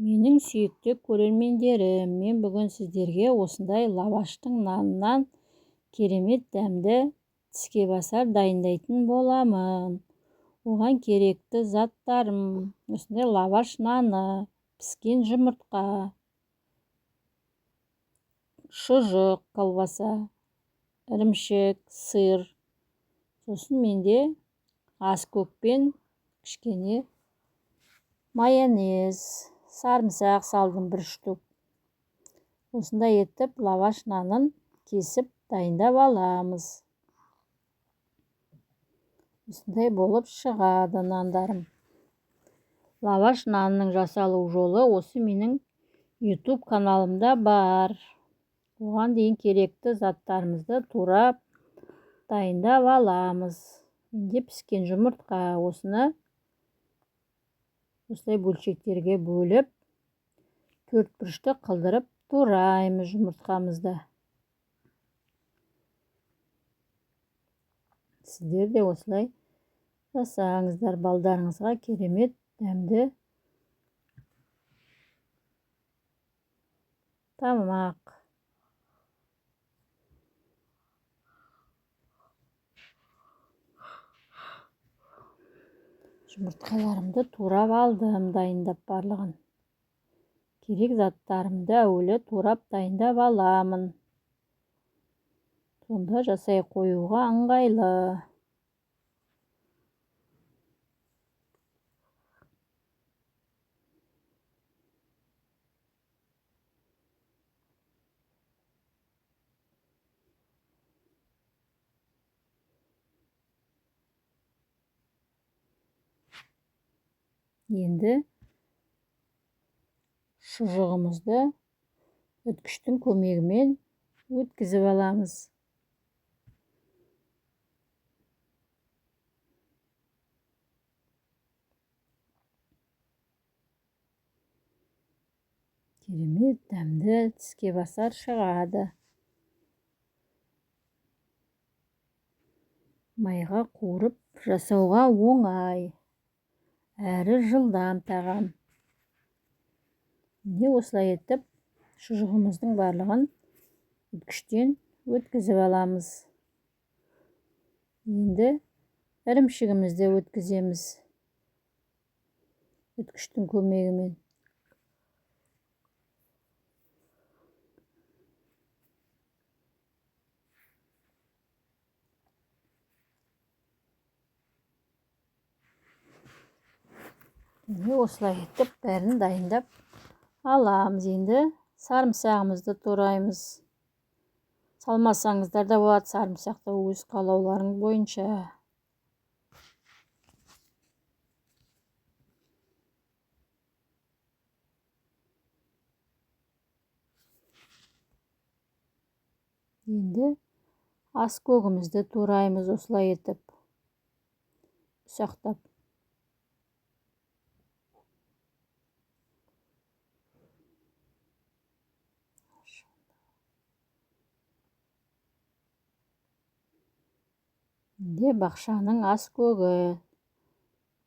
Менің сүйікті көрермендерім, мен бүгін сіздерге осындай лаваштың нанынан керемет дәмді тіскебасар дайындайтын боламын. Оған керекті заттарым: осындай лаваш наны, піскен жұмыртқа, шұжық, колбаса, ірімшік, сыр. Сосын менде аскөк пен кішкене майонез, сарымсақ салдым 1 штук. Осындай етіп лаваш нанын кесіп дайындап аламыз. Осындай болып шығады нандарым. Лаваш нанының жасалу жолы осы менің YouTube каналымда бар. Оған дейін керекті заттарымызды турап дайындап аламыз. Менде піскен жұмыртқа, осыны осылай бөлшектерге бөліп, 4 бұрышты қылдырып тураймыз жұмыртқамызды. Сіздер де осылай жасаңыздар, балдарыңызға керемет дәмді тамақ. Жұмыртқаларымды турап алдым, дайындап барлығын. Керек заттарымды әуелі турап дайындап аламын. Сонда жасай қоюға ыңғайлы. Енді шұжығымызды үткіштің көмегімен өткізіп аламыз. Керемет дәмді тіскебасар шығады. Майға қуырып жасауға оңай, әрі жылдам тағам. Міне осылай етіп шұжығымыздың барлығын үткіштен өткізіп аламыз. Енді ірімшігімізді өткіземіз үткіштің көмегімен. Міне осылай етіп бәрін дайындап аламыз. Енді сарымсағымызды тураймыз. Салмасаңыздар да болады, сарымсақты өз қалауларың бойынша. Енді аскөгімізді тураймыз осылай етіп, ұсақтап. Енді бақшаның аскөгі.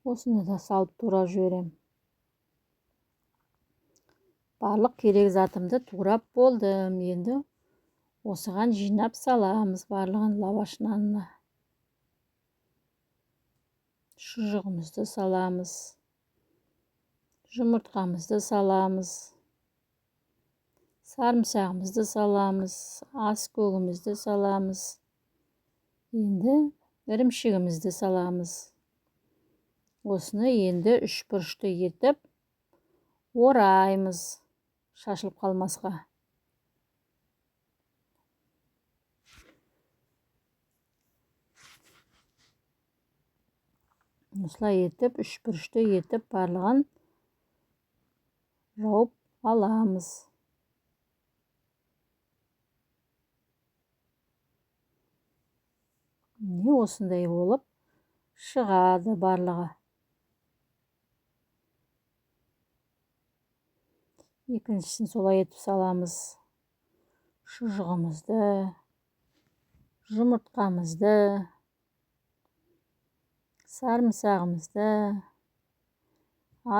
Осыны да салып турап жіберем. Барлық керек затымды турап болдым. Енді осыған жинап саламыз барлығын лаваш нанына. Шұжығымызды саламыз. Жұмыртқамызды саламыз. Сарымсағымызды саламыз. Аскөгімізді саламыз. Енді ірімшігімізді саламыз. Осыны енді 3 бұрышты етіп ораймыз, шашылып қалмасқа. Осылай етіп 3 бұрышты етіп барлығын жауып аламыз. Міне осындай болып шығады барлығы. Екіншісін солай етіп саламыз. Шұжығымызды, жұмыртқамызды, сарымсағымызды,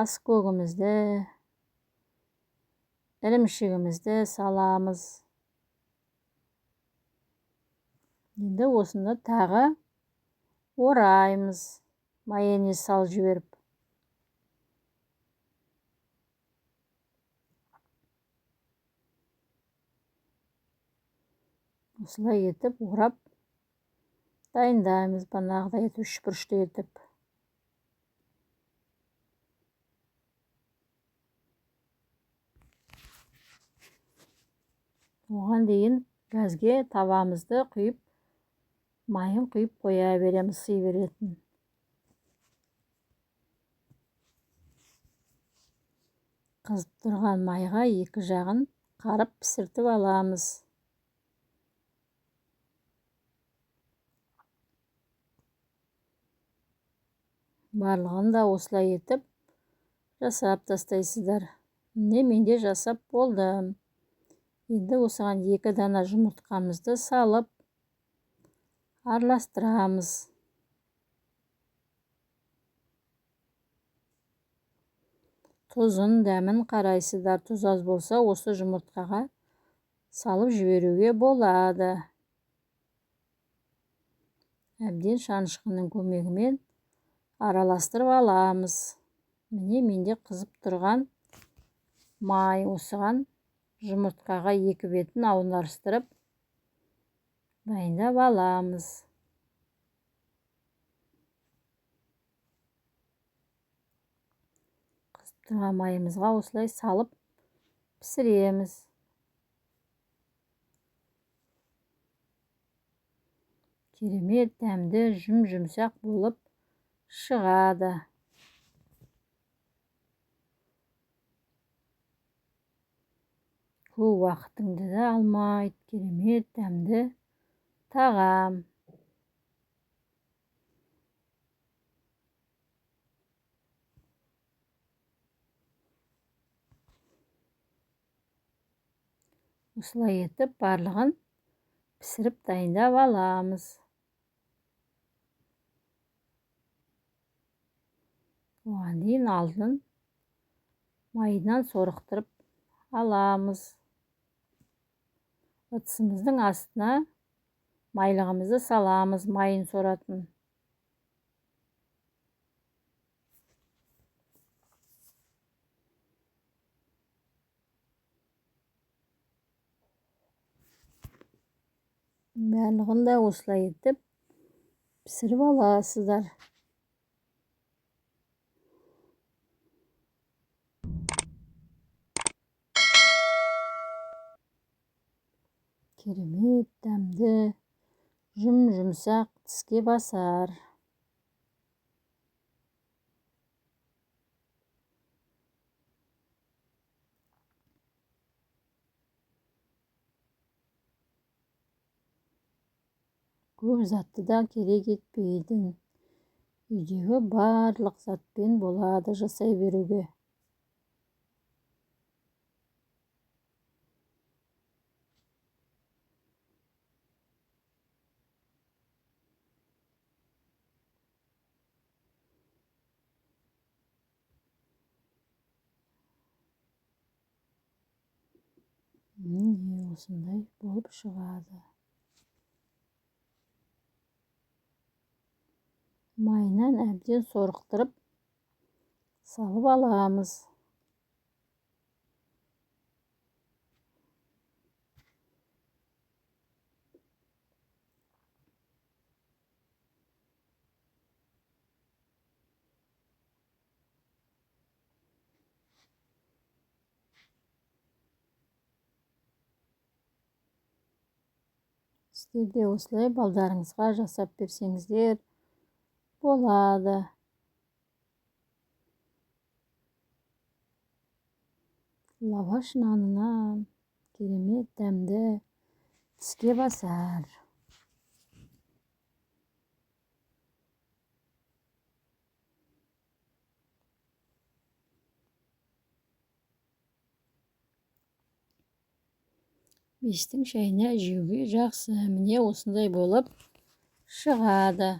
аскөгімізді, ірімшігімізді саламыз. Енді осыны тағы ораймыз, майонез салып жіберіп. Осылай етіп орап дайындаймыз, бағанағыдай етіп үшбұрышты етіп. Оған дейін газге тавамызды құйып, майын құйып қоя береміз, сый беретін. Қызып тұрған майға екі жағын қарып пісіртіп аламыз. Барлығын да осылай етіп жасап тастайсыздар. Міне менде жасап болдым. Енді осыған 2 дана жұмыртқамызды салып араластырамыз. Тұзын, дәмін қарайсыздар. Тұз аз болса, осы жұмыртқаға салып жіберуге болады. Әбден шанышқының көмегімен араластырып аламыз. Міне менде қызып тұрған май, осыған жұмыртқаға 2 бетін ауыстырып дайындап аламыз. Қызып тұрған майымызға осылай салып пісіреміз. Керемет дәмді, жұмсақ болып шығады. Көп уақытыңды да алмайды, керемет дәмді тағам. Осылай етіп барлығын пісіріп дайындап аламыз. Оған дейін алдын майынан сорықтырып аламыз. Ыдысымыздың астына майлығымызды саламыз, майын соратын. Барлығын да осылай етіп пісіріп аласыздар. Керемет дәмді, жұмсақ, тіске басар. Көп затты да керек етпейтін. Үйдегі барлық затпен болады жасай беруге. Міне осындай болып шығады. Майынан әбден сорықтырып салып аламыз. Сіздер де осылай балдарыңызға жасап берсеңіздер болады. Лаваш нанынан керемет дәмді, тіске басар. Бестің шайына жеуге жақсы. Міне осындай болып шығады.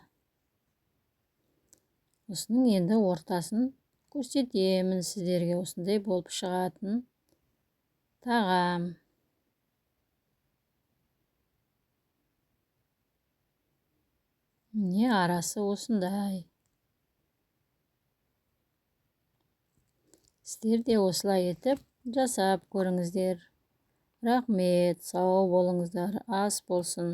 Осының енді ортасын көрсетемін сіздерге, осындай болып шығатын. тағам. Міне арасы осындай. Сіздер де осылай етіп жасап көріңіздер. Рахмет, сау болыңыздар, ас болсын.